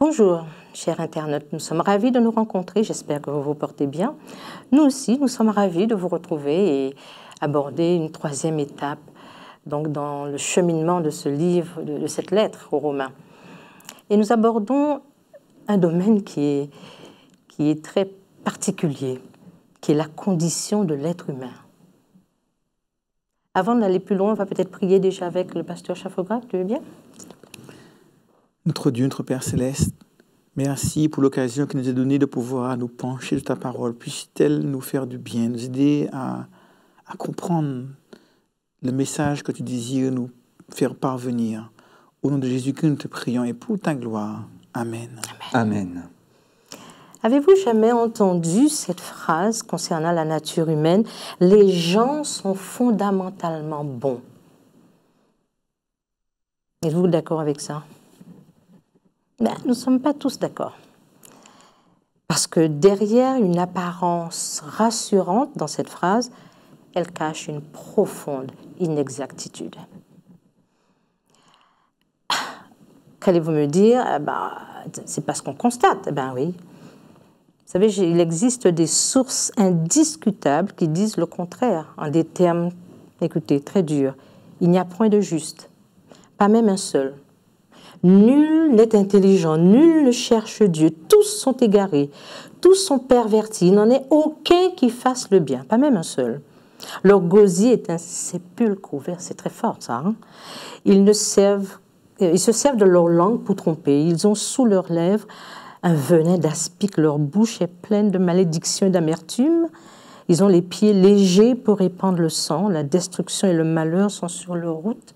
Bonjour, chers internautes, nous sommes ravis de nous rencontrer, j'espère que vous vous portez bien. Nous aussi, nous sommes ravis de vous retrouver et aborder une troisième étape donc dans le cheminement de ce livre, de cette lettre aux Romains. Et nous abordons un domaine qui est très particulier, qui est la condition de l'être humain. Avant d'aller plus loin, on va peut-être prier déjà avec le pasteur Chafographe, tu veux bien? Notre Dieu, notre Père Céleste, merci pour l'occasion qui nous est donnée de pouvoir nous pencher sur ta parole. Puisse-t-elle nous faire du bien, nous aider à comprendre le message que tu désires nous faire parvenir. Au nom de Jésus-Christ, nous te prions et pour ta gloire. Amen. Amen. Avez-vous jamais entendu cette phrase concernant la nature humaine? Les gens sont fondamentalement bons. Êtes-vous d'accord avec ça? Nous ne sommes pas tous d'accord. Parce que derrière une apparence rassurante dans cette phrase, elle cache une profonde inexactitude. Qu'allez-vous me dire? C'est parce qu'on constate. Oui. Vous savez, il existe des sources indiscutables qui disent le contraire, en des termes, écoutez, très durs. Il n'y a point de juste, pas même un seul. Nul n'est intelligent, nul ne cherche Dieu. Tous sont égarés, tous sont pervertis. Il n'en est aucun qui fasse le bien, pas même un seul. Leur gosier est un sépulcre ouvert, c'est très fort ça. Ils se servent de leur langue pour tromper. Ils ont sous leurs lèvres un venin d'aspic. Leur bouche est pleine de malédictions et d'amertume. Ils ont les pieds légers pour répandre le sang. La destruction et le malheur sont sur leur route.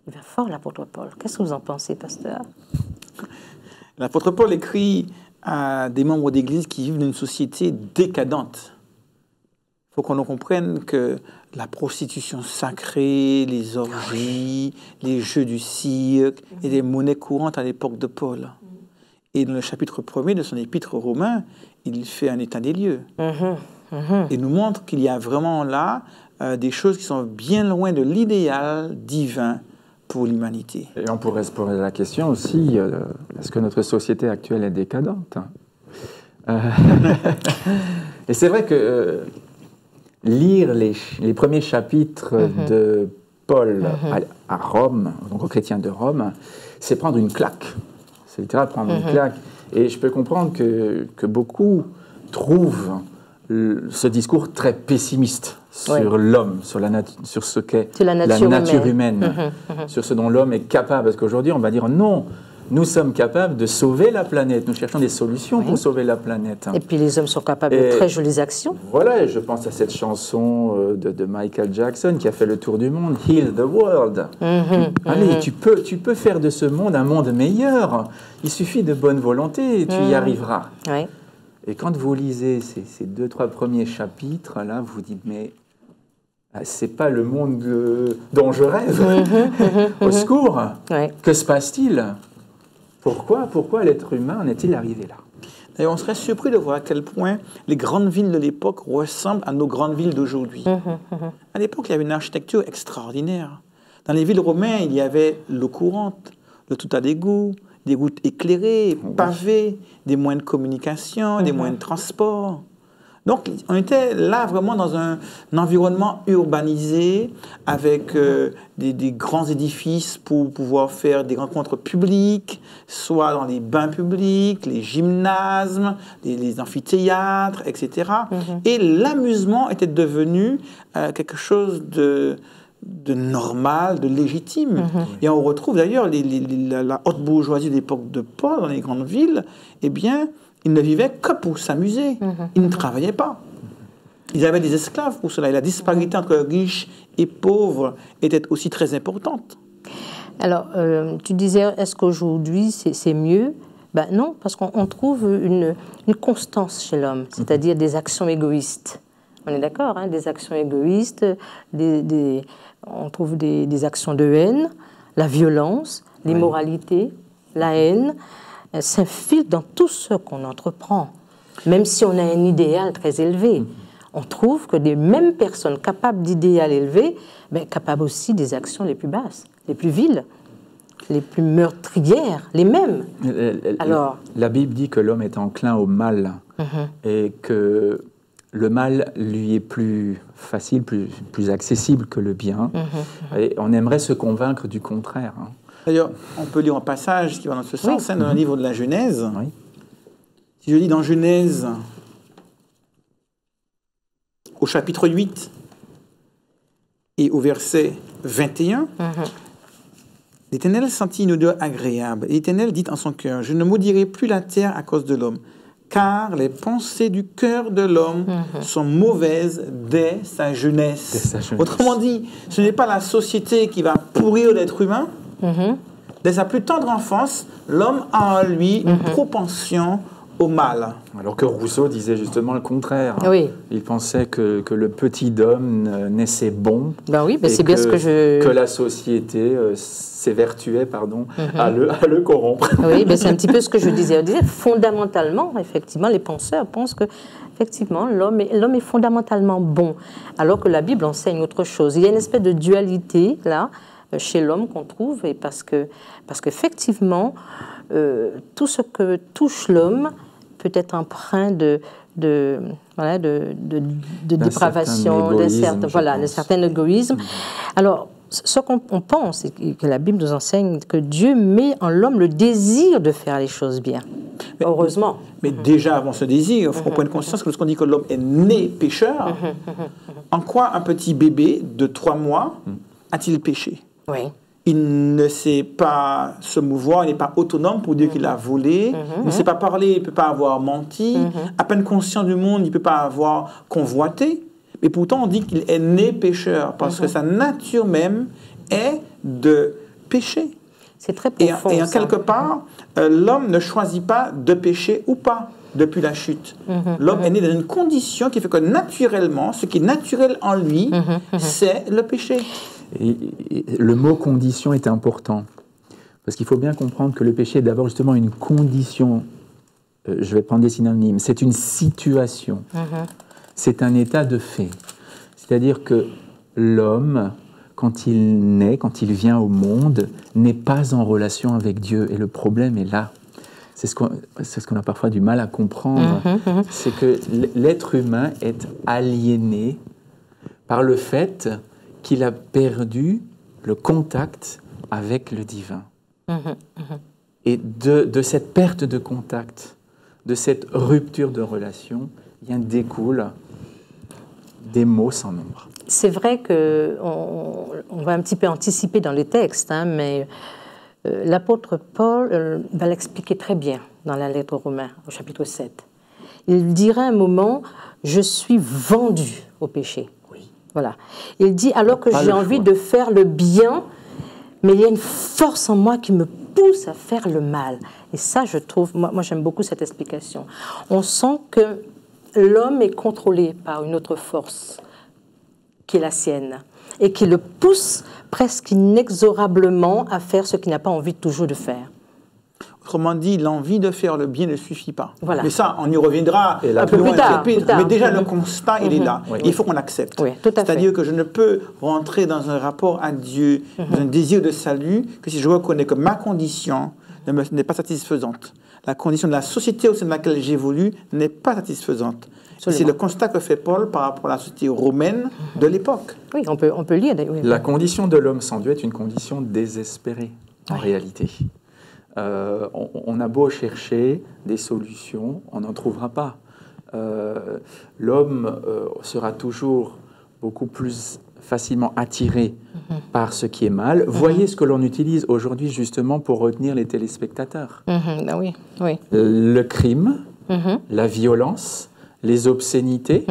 Il va fort, l'apôtre Paul. Qu'est-ce que vous en pensez, pasteur? L'apôtre Paul écrit à des membres d'Église qui vivent dans une société décadente. Il faut qu'on comprenne que la prostitution sacrée, les orgies, les jeux du cirque et des monnaies courantes à l'époque de Paul. Et dans le chapitre 1er de son épître aux Romains, il fait un état des lieux. Et nous montre qu'il y a vraiment là des choses qui sont bien loin de l'idéal divin pour l'humanité. Et on pourrait se poser la question aussi, est-ce que notre société actuelle est décadente? Et c'est vrai que lire les premiers chapitres de Paul à Rome, donc aux chrétiens de Rome, c'est prendre une claque. C'est littéral prendre une claque. Et je peux comprendre que beaucoup trouvent ce discours très pessimiste sur l'homme, sur ce qu'est la nature humaine, sur ce dont l'homme est capable. Parce qu'aujourd'hui, on va dire non, nous sommes capables de sauver la planète. Nous cherchons des solutions pour sauver la planète. Et puis les hommes sont capables de très jolies actions. Voilà, et je pense à cette chanson de Michael Jackson qui a fait le tour du monde, Heal the World. Allez, tu peux faire de ce monde un monde meilleur. Il suffit de bonne volonté et tu y arriveras. Oui. Et quand vous lisez ces 2-3 premiers chapitres, là, vous vous dites, mais c'est pas le monde dont je rêve. Au secours. Que se passe-t-il? Pourquoi l'être humain en est-il arrivé là? D'ailleurs, on serait surpris de voir à quel point les grandes villes de l'époque ressemblent à nos grandes villes d'aujourd'hui. À l'époque, il y avait une architecture extraordinaire. Dans les villes romaines, il y avait l'eau courante, le tout à d'égout, des routes éclairées, pavées, des moyens de communication, des moyens de transport. Donc, on était là vraiment dans un environnement urbanisé avec des grands édifices pour pouvoir faire des rencontres publiques, soit dans les bains publics, les gymnases, les amphithéâtres, etc. Et l'amusement était devenu quelque chose de normal, de légitime. Et on retrouve d'ailleurs la haute bourgeoisie de l'époque de Paul dans les grandes villes, eh bien, ils ne vivaient que pour s'amuser. Ils ne travaillaient pas. Ils avaient des esclaves pour cela. Et la disparité entre riches et pauvres était aussi très importante. Alors, tu disais, est-ce qu'aujourd'hui c'est mieux? Non, parce qu'on trouve une constance chez l'homme, c'est-à-dire des actions égoïstes. On est d'accord, hein, des actions égoïstes, on trouve des actions de haine, la violence, l'immoralité, la haine, s'infiltrent dans tout ce qu'on entreprend. Même si on a un idéal très élevé, on trouve que des mêmes personnes capables d'idéal élevé, capables aussi des actions les plus basses, les plus viles. les plus meurtrières, les mêmes. Alors, la Bible dit que l'homme est enclin au mal et que le mal lui est plus facile, plus accessible que le bien. Et on aimerait se convaincre du contraire. Hein. D'ailleurs, on peut lire un passage qui va dans ce sens, dans le livre de la Genèse. Oui. Si je lis dans Genèse, au chapitre 8 et au verset 21, l'Éternel sentit une odeur agréable. Et l'Éternel dit en son cœur, « Je ne maudirai plus la terre à cause de l'homme, car les pensées du cœur de l'homme sont mauvaises dès sa jeunesse. » Autrement dit, ce n'est pas la société qui va pourrir l'être humain. Dès sa plus tendre enfance, l'homme a en lui une propension au mal. Alors que Rousseau disait justement le contraire. Oui. Il pensait que le petit homme naissait bon. Ben oui, c'est bien ce que je... Que la société s'évertuait à le corrompre. Oui, c'est un petit peu ce que je disais. Fondamentalement, effectivement, les penseurs pensent que effectivement, l'homme est fondamentalement bon, alors que la Bible enseigne autre chose. Il y a une espèce de dualité, là, chez l'homme qu'on trouve, et parce qu'effectivement, tout ce que touche l'homme peut être empreint de dépravation, d'un certain égoïsme. Alors, ce qu'on pense, et que la Bible nous enseigne, que Dieu met en l'homme le désir de faire les choses bien. Heureusement. Mais déjà, avant ce désir, il faut qu'on prenne conscience que lorsqu'on dit que l'homme est né pécheur, en quoi un petit bébé de 3 mois a-t-il péché? Oui. Il ne sait pas se mouvoir, il n'est pas autonome pour dire qu'il a volé, il ne sait pas parler, il ne peut pas avoir menti, à peine conscient du monde, il ne peut pas avoir convoité. Mais pourtant, on dit qu'il est né pécheur, parce que sa nature même est de pécher. C'est très profond. Et en quelque part, l'homme ne choisit pas de pécher ou pas depuis la chute. L'homme est né dans une condition qui fait que naturellement, ce qui est naturel en lui, c'est le péché. Et le mot condition est important, parce qu'il faut bien comprendre que le péché est d'abord justement une condition, je vais prendre des synonymes, c'est une situation, c'est un état de fait. C'est-à-dire que l'homme, quand il naît, quand il vient au monde, n'est pas en relation avec Dieu, et le problème est là. C'est ce qu'on a parfois du mal à comprendre, c'est que l'être humain est aliéné par le fait qu'il a perdu le contact avec le divin. Et de cette perte de contact, de cette rupture de relation, découle des maux sans nombre. C'est vrai qu'on va un petit peu anticiper dans les textes, mais l'apôtre Paul va l'expliquer très bien dans la lettre aux Romains, au chapitre 7. Il dira un moment, « Je suis vendu au péché ». Voilà. Il dit, alors que j'ai envie de faire le bien, mais il y a une force en moi qui me pousse à faire le mal. Et ça, je trouve, moi j'aime beaucoup cette explication. On sent que l'homme est contrôlé par une autre force qui est la sienne et qui le pousse presque inexorablement à faire ce qu'il n'a pas envie toujours de faire. Autrement dit, l'envie de faire le bien ne suffit pas. Voilà. Mais ça, on y reviendra un peu plus tard. Mais déjà, le constat, il est là. Oui. Il faut qu'on l'accepte. Oui, c'est-à-dire que je ne peux rentrer dans un rapport à Dieu, dans un désir de salut, que si je reconnais que ma condition n'est pas satisfaisante. La condition de la société au sein de laquelle j'évolue n'est pas satisfaisante. C'est le constat que fait Paul par rapport à la société romaine de l'époque. Oui, on peut lire. Oui. La condition de l'homme sans Dieu est une condition désespérée, en réalité. On a beau chercher des solutions, on n'en trouvera pas. L'homme sera toujours beaucoup plus facilement attiré par ce qui est mal. Voyez ce que l'on utilise aujourd'hui justement pour retenir les téléspectateurs. Oui. Le crime, la violence, les obscénités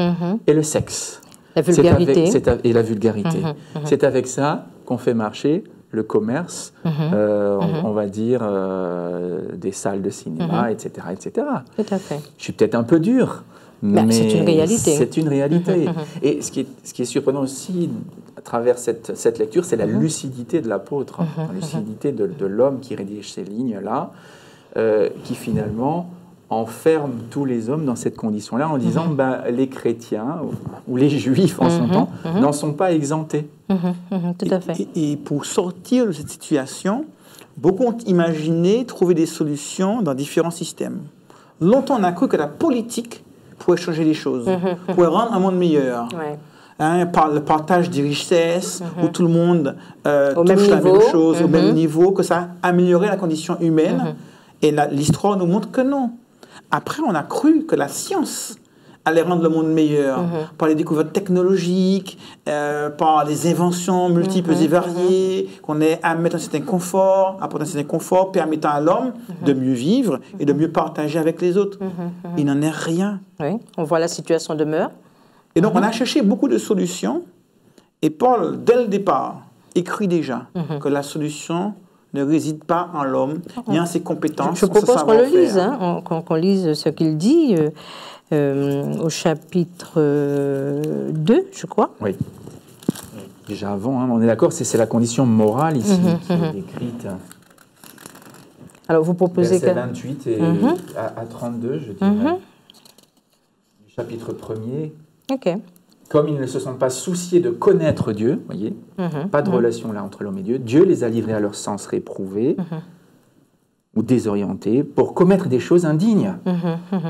et le sexe. La vulgarité. Et la vulgarité. C'est avec ça qu'on fait marcher le commerce, on va dire, des salles de cinéma, etc., etc. Tout à fait. Je suis peut-être un peu dur, mais c'est une réalité. C'est une réalité. Et ce qui est surprenant aussi à travers cette lecture, c'est la lucidité de l'apôtre, la lucidité de l'homme qui rédige ces lignes-là, qui finalement enferme tous les hommes dans cette condition-là en disant les chrétiens ou les juifs en son temps n'en sont pas exemptés. Tout à fait. Et pour sortir de cette situation, beaucoup ont imaginé trouver des solutions dans différents systèmes. Longtemps, on a cru que la politique pourrait changer les choses, pourrait rendre un monde meilleur. Ouais. Hein, par le partage des richesses, où tout le monde Au touche même la même niveau. chose, au même niveau, que ça améliorait la condition humaine. Et l'histoire nous montre que non. Après, on a cru que la science allait rendre le monde meilleur, par les découvertes technologiques, par les inventions multiples et variées, qu'on ait à mettre un certain confort, apporter un certain confort, permettant à l'homme de mieux vivre et de mieux partager avec les autres. Il n'en est rien. Oui, on voit la situation demeure. Et donc, on a cherché beaucoup de solutions. Et Paul, dès le départ, écrit déjà que la solution ne réside pas en l'homme, ni en ses compétences. Je propose qu'on le lise, hein, qu'on lise ce qu'il dit au chapitre 2, je crois. Oui. Déjà avant, hein, on est d'accord, c'est la condition morale ici qui est décrite. Alors, vous proposez... Verset 28 et à 32, je dirais. Du chapitre 1er. Ok. Comme ils ne se sont pas souciés de connaître Dieu, voyez, pas de relation là entre l'homme et Dieu, Dieu les a livrés à leur sens réprouvé ou désorientés pour commettre des choses indignes,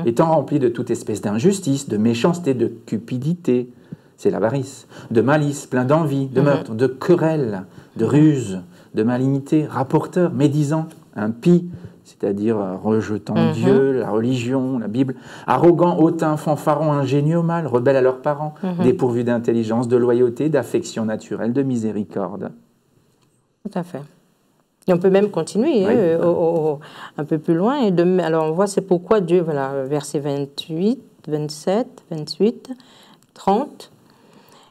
étant remplis de toute espèce d'injustice, de méchanceté, de cupidité, c'est l'avarice, de malice, plein d'envie, de meurtre, de querelle, de ruse, de malignité, rapporteurs, médisants, impies, c'est-à-dire rejetant Dieu, la religion, la Bible, arrogants, hautains, fanfarons, ingénieux au mal, rebelles à leurs parents, dépourvus d'intelligence, de loyauté, d'affection naturelle, de miséricorde. Tout à fait. Et on peut même continuer un peu plus loin. Alors on voit c'est pourquoi Dieu, voilà, verset 28, 27, 28, 30,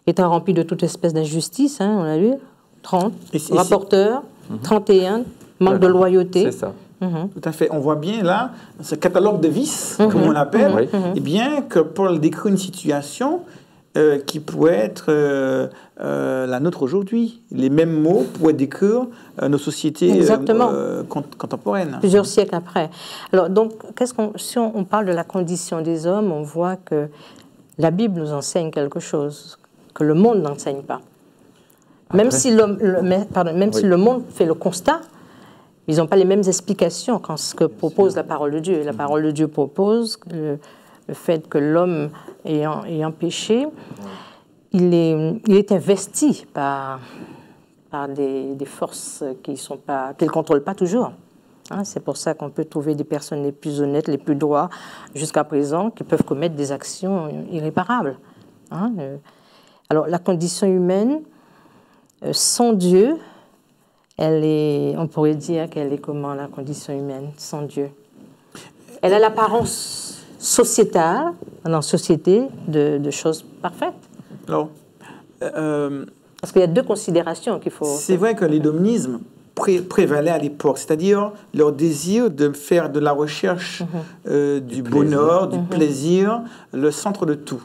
étant rempli de toute espèce d'injustice, hein, on l'a lu, 30, rapporteur, 31, manque de loyauté. C'est ça. Tout à fait. On voit bien là, ce catalogue de vices, comme on l'appelle, et bien que Paul décrit une situation qui pourrait être la nôtre aujourd'hui. Les mêmes mots pourraient décrire nos sociétés contemporaines. Plusieurs siècles après. Alors, donc, si on parle de la condition des hommes, on voit que la Bible nous enseigne quelque chose que le monde n'enseigne pas. Même si le monde fait le constat, ils n'ont pas les mêmes explications qu'en ce que propose la parole de Dieu. La parole de Dieu propose le fait que l'homme ayant péché, il est investi par des forces qu'il ne contrôle pas toujours. Hein, c'est pour ça qu'on peut trouver des personnes les plus honnêtes, les plus droits, jusqu'à présent, qui peuvent commettre des actions irréparables. Hein, alors, la condition humaine, sans Dieu, on pourrait dire qu'elle est comment, la condition humaine, sans Dieu? Elle a l'apparence sociétale, dans la société, de choses parfaites. Alors, parce qu'il y a deux considérations qu'il faut... C'est vrai que l'hédonisme prévalait à l'époque, c'est-à-dire leur désir de faire de la recherche du bonheur, du plaisir, le centre de tout.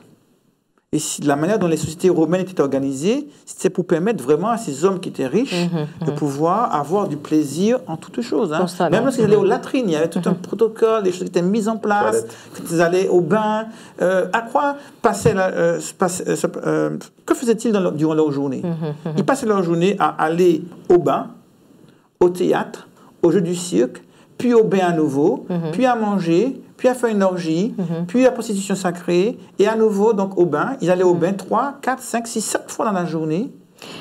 Et la manière dont les sociétés romaines étaient organisées, c'était pour permettre vraiment à ces hommes qui étaient riches de pouvoir avoir du plaisir en toutes choses. Hein. Même lorsqu'ils allaient aux latrines, il y avait tout un protocole, des choses qui étaient mises en place. Quand ils allaient au bain, à quoi que faisaient-ils durant leur journée? Ils passaient leur journée à aller au bain, au théâtre, au jeu du cirque, puis au bain à nouveau, puis à manger, puis à faire une orgie, puis la prostitution sacrée, et à nouveau donc au bain. Ils allaient au bain 3, 4, 5, 6, 7 fois dans la journée.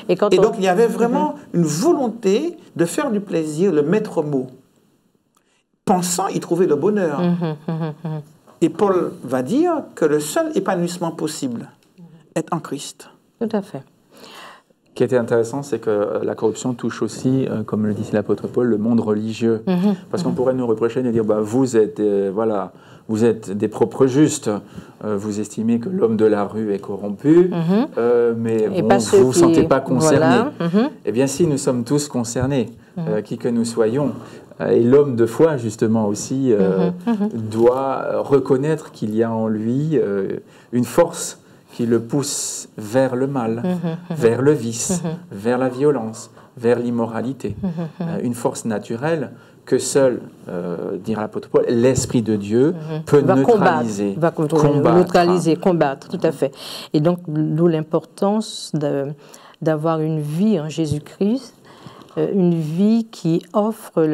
Et donc il y avait vraiment une volonté de faire du plaisir, le maître mot, pensant y trouver le bonheur. Et Paul va dire que le seul épanouissement possible est en Christ. Tout à fait. Ce qui était intéressant, c'est que la corruption touche aussi, comme le dit l'apôtre Paul, le monde religieux. Parce qu'on pourrait nous reprocher de dire, vous êtes des propres justes, vous estimez que l'homme de la rue est corrompu, mais vous ne vous sentez pas concerné. Voilà. Eh bien si, nous sommes tous concernés, qui que nous soyons. Et l'homme de foi, justement, aussi, doit reconnaître qu'il y a en lui une force qui le pousse vers le mal, vers le vice, vers la violence, vers l'immoralité. Une force naturelle que seul, dira l'apôtre Paul, l'Esprit de Dieu peut neutraliser. Combattre, tout à fait. Et donc, d'où l'importance d'avoir une vie en Jésus-Christ une vie qui offre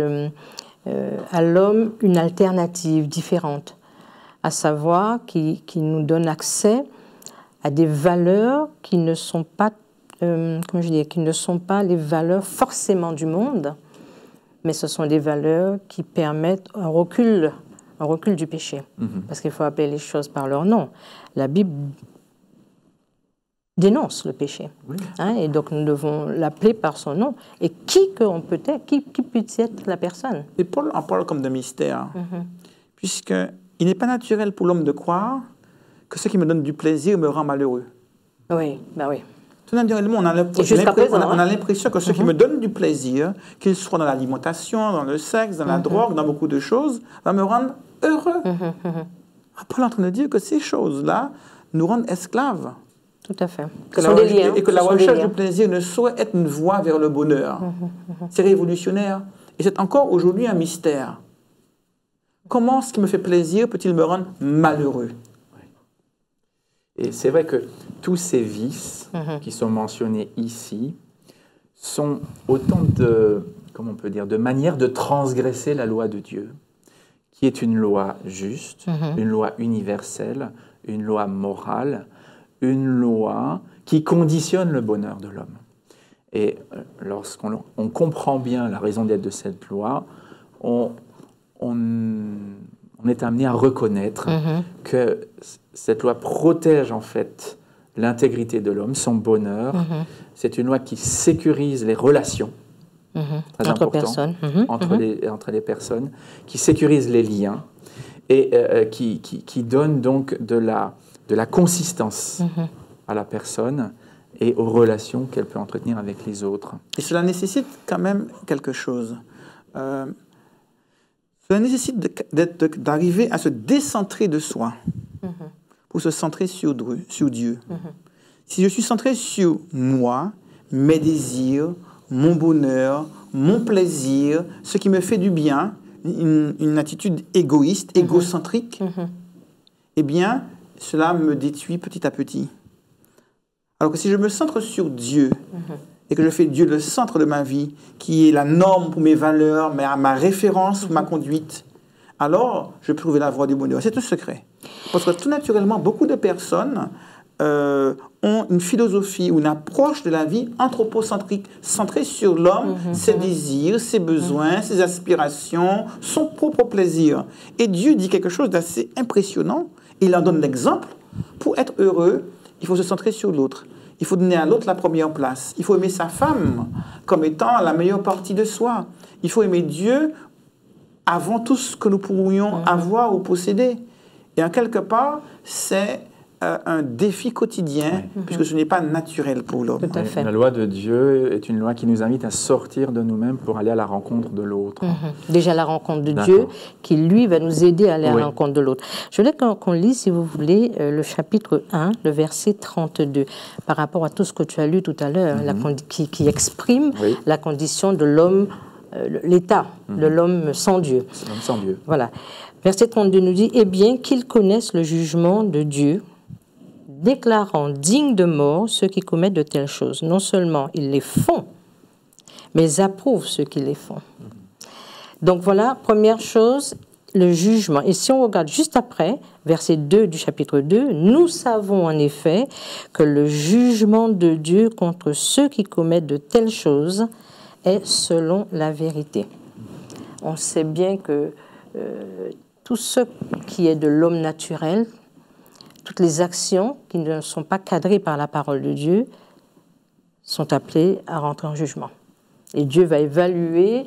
à l'homme une alternative différente, à savoir qui nous donne accès à des valeurs qui ne sont pas, qui ne sont pas les valeurs forcément du monde, mais ce sont des valeurs qui permettent un recul du péché. Parce qu'il faut appeler les choses par leur nom. La Bible dénonce le péché. Oui. Hein, et donc nous devons l'appeler par son nom. Et qui peut être la personne? Et Paul en parle comme d'un mystère, puisqu'il n'est pas naturel pour l'homme de croire que ce qui me donne du plaisir me rend malheureux. Oui, ben oui. Tout naturellement, on a l'impression que ce qui me donne du plaisir, qu'il soit dans l'alimentation, dans le sexe, dans la drogue, dans beaucoup de choses, va me rendre heureux. Paul est en train de dire que ces choses-là nous rendent esclaves. Tout à fait. Et que la recherche du plaisir ne saurait être une voie vers le bonheur. C'est révolutionnaire. Et c'est encore aujourd'hui un mystère. Comment ce qui me fait plaisir peut-il me rendre malheureux? Et c'est vrai que tous ces vices qui sont mentionnés ici sont autant de, comment on peut dire, de manières de transgresser la loi de Dieu, qui est une loi juste, une loi universelle, une loi morale, une loi qui conditionne le bonheur de l'homme. Et lorsqu'on comprend bien la raison d'être de cette loi, on est amené à reconnaître que cette loi protège en fait l'intégrité de l'homme, son bonheur. C'est une loi qui sécurise les relations, très entre important, personnes. entre les personnes, qui sécurise les liens et qui donne donc de la consistance à la personne et aux relations qu'elle peut entretenir avec les autres. Et cela nécessite quand même quelque chose. Cela nécessite d'arriver à se décentrer de soi pour se centrer sur Dieu. Si je suis centré sur moi, mes désirs, mon bonheur, mon plaisir, ce qui me fait du bien, une attitude égoïste, égocentrique, eh bien, cela me détruit petit à petit. Alors que si je me centre sur Dieu et que je fais Dieu le centre de ma vie, qui est la norme pour mes valeurs, ma référence pour ma conduite, alors je peux trouver la voie du bonheur. C'est tout secret. Parce que tout naturellement, beaucoup de personnes ont une philosophie ou une approche de la vie anthropocentrique, centrée sur l'homme, ses désirs, ses besoins, ses aspirations, son propre plaisir. Et Dieu dit quelque chose d'assez impressionnant. Il en donne l'exemple. Pour être heureux, il faut se centrer sur l'autre. Il faut donner à l'autre la première place. Il faut aimer sa femme comme étant la meilleure partie de soi. Il faut aimer Dieu avant tout ce que nous pourrions avoir ou posséder. Et en quelque part, c'est un défi quotidien, puisque ce n'est pas naturel pour l'homme. Tout à fait. La loi de Dieu est une loi qui nous invite à sortir de nous-mêmes pour aller à la rencontre de l'autre. Déjà la rencontre de Dieu, qui lui va nous aider à aller à la rencontre de l'autre. Je voulais qu'on lise, si vous voulez, le chapitre 1, le verset 32, par rapport à tout ce que tu as lu tout à l'heure, qui exprime la condition de l'homme, l'état de l'homme sans Dieu. L'homme sans Dieu. Voilà. Verset 32 nous dit « Eh bien, qu'ils connaissent le jugement de Dieu, déclarant dignes de mort ceux qui commettent de telles choses. Non seulement ils les font, mais ils approuvent ceux qui les font. » Donc voilà, première chose, le jugement. Et si on regarde juste après, verset 2 du chapitre 2, nous savons en effet que le jugement de Dieu contre ceux qui commettent de telles choses est selon la vérité. On sait bien que tout ce qui est de l'homme naturel, toutes les actions qui ne sont pas cadrées par la parole de Dieu sont appelées à rentrer en jugement. Et Dieu va évaluer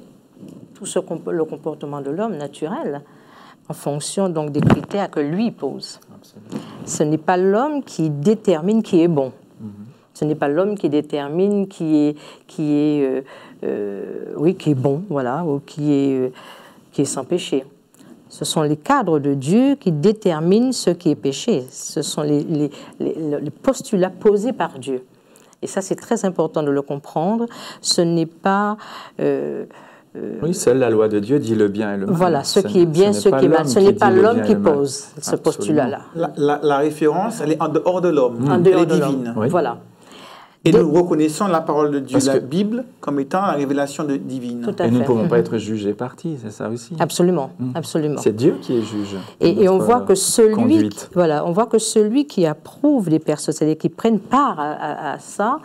tout le comportement de l'homme naturel en fonction donc des critères que lui pose. Absolument. Ce n'est pas l'homme qui détermine qui est bon. Ce n'est pas l'homme qui détermine qui est bon, voilà, ou qui est sans péché. Ce sont les cadres de Dieu qui déterminent ce qui est péché. Ce sont les postulats posés par Dieu. Et ça, c'est très important de le comprendre. Ce n'est pas... oui, seule la loi de Dieu dit le bien et le mal. Voilà, ce qui est bien, ce qui est mal. Ce n'est pas l'homme qui pose ce postulat-là. La référence, elle est en dehors de l'homme. En dehors elle est de divine. Oui. Voilà. Et nous reconnaissons la parole de Dieu, Parce la que- Bible, comme étant la révélation divine. Tout à Et nous ne fait. pouvons pas être jugés partis, c'est ça aussi. Absolument, absolument. C'est Dieu qui est juge. de Et on notre voit que celui, conduite. voilà, on voit que celui qui approuve les personnes, c'est-à-dire qui prennent part à ça,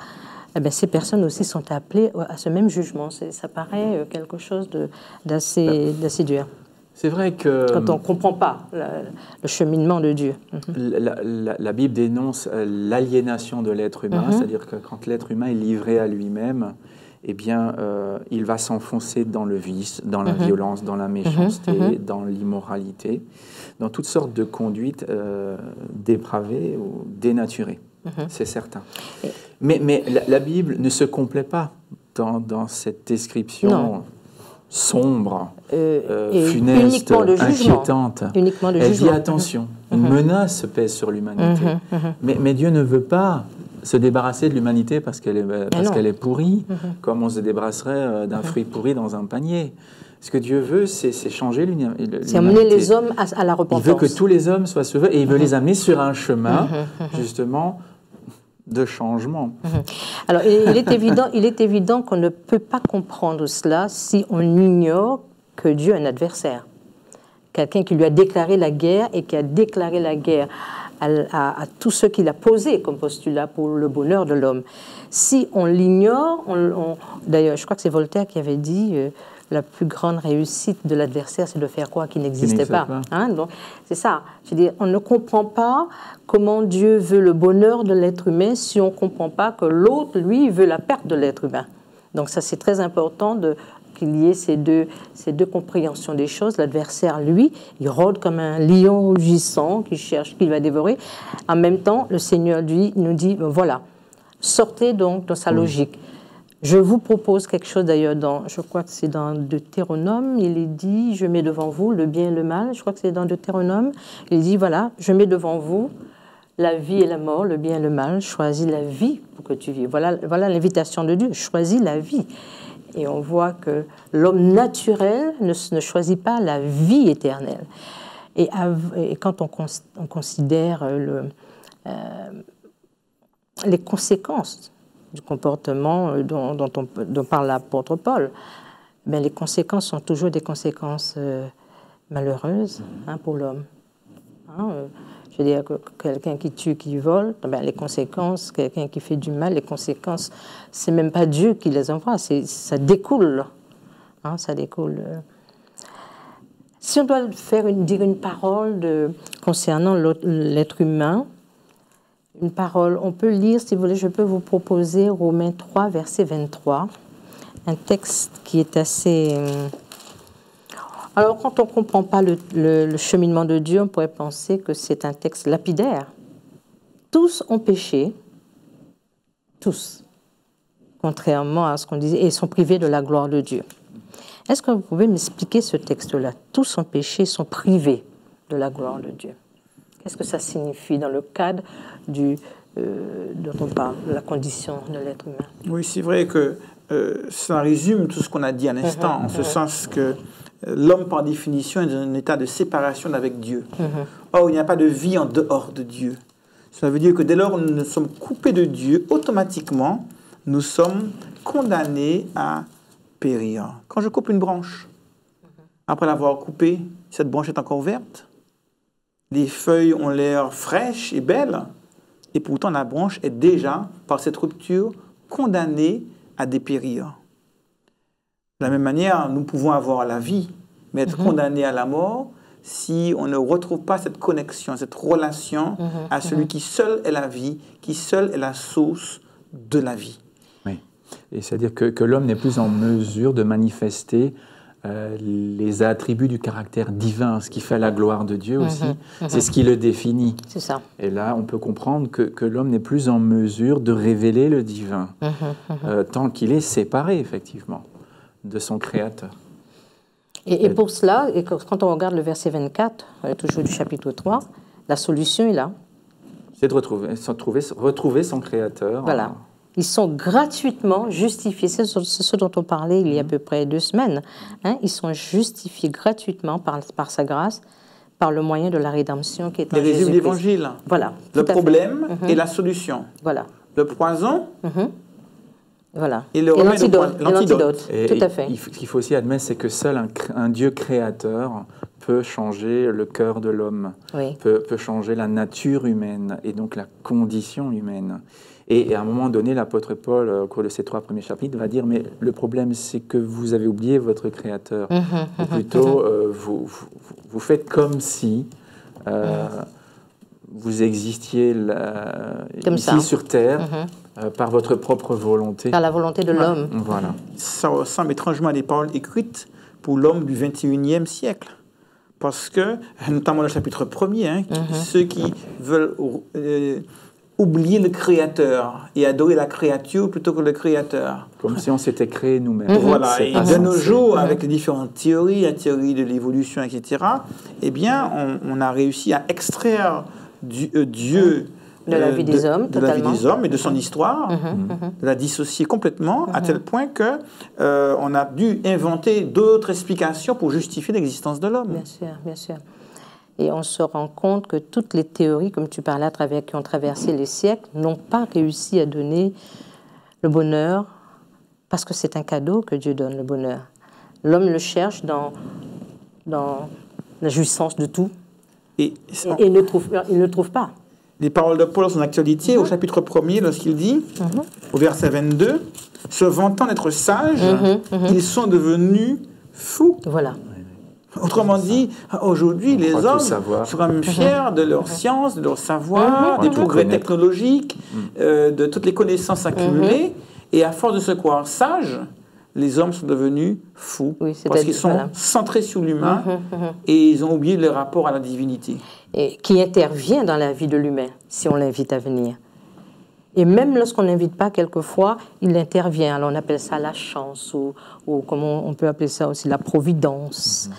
eh bien, ces personnes aussi sont appelées à ce même jugement. Ça paraît quelque chose d'assez dur. C'est vrai que Quand on ne comprend pas le cheminement de Dieu. la Bible dénonce l'aliénation de l'être humain, c'est-à-dire que quand l'être humain est livré à lui-même, eh bien, il va s'enfoncer dans le vice, dans la violence, dans la méchanceté, dans l'immoralité, dans toutes sortes de conduites dépravées ou dénaturées, c'est certain. Mais la Bible ne se complaît pas dans cette description Non. sombre, Et funeste, uniquement de jugement. inquiétante. Uniquement de Elle dit jugement. attention, une menace pèse sur l'humanité. Mais Dieu ne veut pas se débarrasser de l'humanité parce qu'elle est pourrie, comme on se débarrasserait d'un fruit pourri dans un panier. Ce que Dieu veut, c'est changer l'humanité. C'est amener les hommes à la repentance. Il veut que tous les hommes soient sauvés et il veut les amener sur un chemin, justement, de changement. Alors, il est évident qu'on ne peut pas comprendre cela si on ignore que Dieu est un adversaire. Quelqu'un qui lui a déclaré la guerre et qui a déclaré la guerre à tous ceux qu'il a posés comme postulat pour le bonheur de l'homme. Si on l'ignore, d'ailleurs, je crois que c'est Voltaire qui avait dit la plus grande réussite de l'adversaire, c'est de faire quoi qui n'existait pas. Hein, donc, c'est ça. Je veux dire, on ne comprend pas comment Dieu veut le bonheur de l'être humain si on ne comprend pas que l'autre, lui, veut la perte de l'être humain. Donc ça, c'est très important qu'il y ait ces deux compréhensions des choses. L'adversaire, lui, il rôde comme un lion rugissant qui cherche, qui va dévorer. En même temps, le Seigneur, lui, nous dit, voilà, sortez donc de sa logique. Je vous propose quelque chose d'ailleurs, je crois que c'est dans Deutéronome, il est dit, je mets devant vous le bien et le mal, je crois que c'est dans Deutéronome, il dit, voilà, je mets devant vous la vie et la mort, le bien et le mal, choisis la vie pour que tu vives. Voilà l'invitation de Dieu, choisis la vie. Et on voit que l'homme naturel ne choisit pas la vie éternelle. Et quand on considère les conséquences du comportement dont parle l'apôtre Paul, ben les conséquences sont toujours des conséquences malheureuses pour l'homme. Je veux dire que quelqu'un qui tue, qui vole, ben les conséquences, quelqu'un qui fait du mal, les conséquences, c'est même pas Dieu qui les envoie, ça découle. Ça découle. Si on doit dire une parole concernant l'être humain, une parole, on peut lire, si vous voulez, je peux vous proposer Romains 3, verset 23, un texte qui est assez... Alors, quand on ne comprend pas le cheminement de Dieu, on pourrait penser que c'est un texte lapidaire. Tous ont péché, tous, contrairement à ce qu'on disait, et sont privés de la gloire de Dieu. Est-ce que vous pouvez m'expliquer ce texte-là? Tous ont péché, sont privés de la gloire de Dieu. Qu'est-ce que ça signifie dans le cadre dont on parle, de la condition de l'être humain? Oui, c'est vrai que ça résume tout ce qu'on a dit à l'instant, en ce sens que l'homme, par définition, est dans un état de séparation avec Dieu. Or, il n'y a pas de vie en dehors de Dieu. Ça veut dire que dès lors où nous sommes coupés de Dieu, automatiquement, nous sommes condamnés à périr. Quand je coupe une branche, après l'avoir coupée, cette branche est encore verte. Les feuilles ont l'air fraîches et belles, et pourtant la branche est déjà, par cette rupture, condamnée à dépérir. De la même manière, nous pouvons avoir la vie, mais être condamnés à la mort si on ne retrouve pas cette connexion, cette relation à celui qui seul est la vie, qui seul est la source de la vie. Oui, et c'est-à-dire que l'homme n'est plus en mesure de manifester les attributs du caractère divin, ce qui fait la gloire de Dieu aussi, c'est ce qui le définit. C'est ça. Et là, on peut comprendre que l'homme n'est plus en mesure de révéler le divin, tant qu'il est séparé, effectivement, de son Créateur. Et pour cela, et quand on regarde le verset 24, toujours du chapitre 3, la solution est là. C'est de retrouver son Créateur. Voilà. Ils sont gratuitement justifiés. C'est ce dont on parlait il y a à peu près 2 semaines. Ils sont justifiés gratuitement par sa grâce, par le moyen de la rédemption qui est en Jésus-Christ. Il résume l'Évangile. Voilà. Le problème et la solution. Voilà. le poison Voilà. et le remède au poison, l'antidote. Et Tout à fait. Ce qu'il faut aussi admettre, c'est que seul un Dieu créateur peut changer le cœur de l'homme, Oui. peut changer la nature humaine et donc la condition humaine. Et à un moment donné, l'apôtre Paul, au cours de ces 3 premiers chapitres, va dire, mais le problème, c'est que vous avez oublié votre Créateur. Ou plutôt, vous faites comme si vous existiez ici sur Terre par votre propre volonté. Par la volonté de l'homme. Voilà. Ça ressemble étrangement à des paroles écrites pour l'homme du 21e siècle. Parce que, notamment le chapitre 1er, ceux qui veulent oublier le Créateur et adorer la créature plutôt que le Créateur. Comme si on s'était créé nous-mêmes. Voilà, et de nos jours, avec les différentes théories, la théorie de l'évolution, etc., eh bien, on a réussi à extraire Dieu de la vie des hommes, de la vie des hommes et de son histoire, de la dissocier complètement, à tel point que on a dû inventer d'autres explications pour justifier l'existence de l'homme. Bien sûr, bien sûr. Et on se rend compte que toutes les théories, comme tu parlais, qui ont traversé les siècles, n'ont pas réussi à donner le bonheur, parce que c'est un cadeau que Dieu donne, le bonheur. L'homme le cherche dans la jouissance de tout, et il ne trouve pas. Les paroles de Paul en son actualité, au chapitre 1er, lorsqu'il dit, au verset 22, « Se vantant d'être sages, ils sont devenus fous. » Voilà. Autrement dit, aujourd'hui, les hommes sont quand même fiers de leur science, de leur savoir, des progrès technologiques, de toutes les connaissances accumulées. Et à force de se croire sages, les hommes sont devenus fous. Oui, parce qu'ils sont centrés sur l'humain et ils ont oublié le rapport à la divinité. Et qui intervient dans la vie de l'humain, si on l'invite à venir. Et même lorsqu'on n'invite pas, quelquefois, il intervient. Alors on appelle ça la chance, ou comment on peut appeler ça aussi, la providence.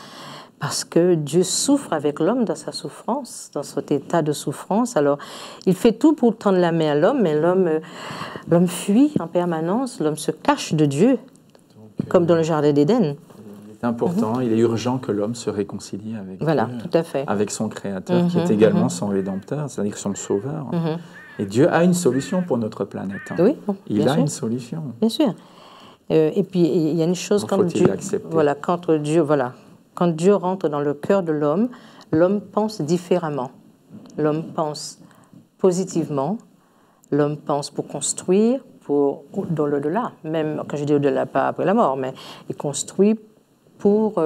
Parce que Dieu souffre avec l'homme dans sa souffrance, dans cet état de souffrance. Alors, il fait tout pour tendre la main à l'homme, mais l'homme fuit en permanence, l'homme se cache de Dieu, comme dans le Jardin d'Éden. C'est important, il est urgent que l'homme se réconcilie avec Dieu, tout à fait. Avec son Créateur, qui est également son Rédempteur, c'est-à-dire son Sauveur. Et Dieu a une solution pour notre planète. Oui, il a une solution. Bien sûr. Et puis, il y a une chose quand Dieu... Voilà, quand Dieu rentre dans le cœur de l'homme, l'homme pense différemment. L'homme pense positivement, l'homme pense pour construire, dans l'au-delà. Même quand je dis au-delà, pas après la mort, mais il construit pour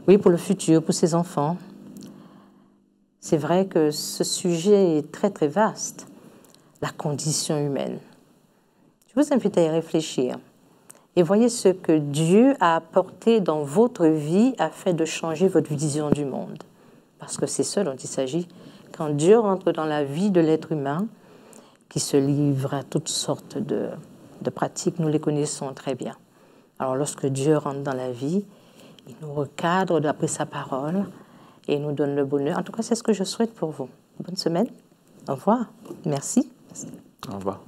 le futur, pour ses enfants. C'est vrai que ce sujet est très, très vaste, la condition humaine. Je vous invite à y réfléchir. Et voyez ce que Dieu a apporté dans votre vie afin de changer votre vision du monde. Parce que c'est ce dont il s'agit. Quand Dieu rentre dans la vie de l'être humain, qui se livre à toutes sortes de pratiques, nous les connaissons très bien. Alors lorsque Dieu rentre dans la vie, il nous recadre d'après sa parole et il nous donne le bonheur. En tout cas, c'est ce que je souhaite pour vous. Bonne semaine. Au revoir. Merci. Au revoir.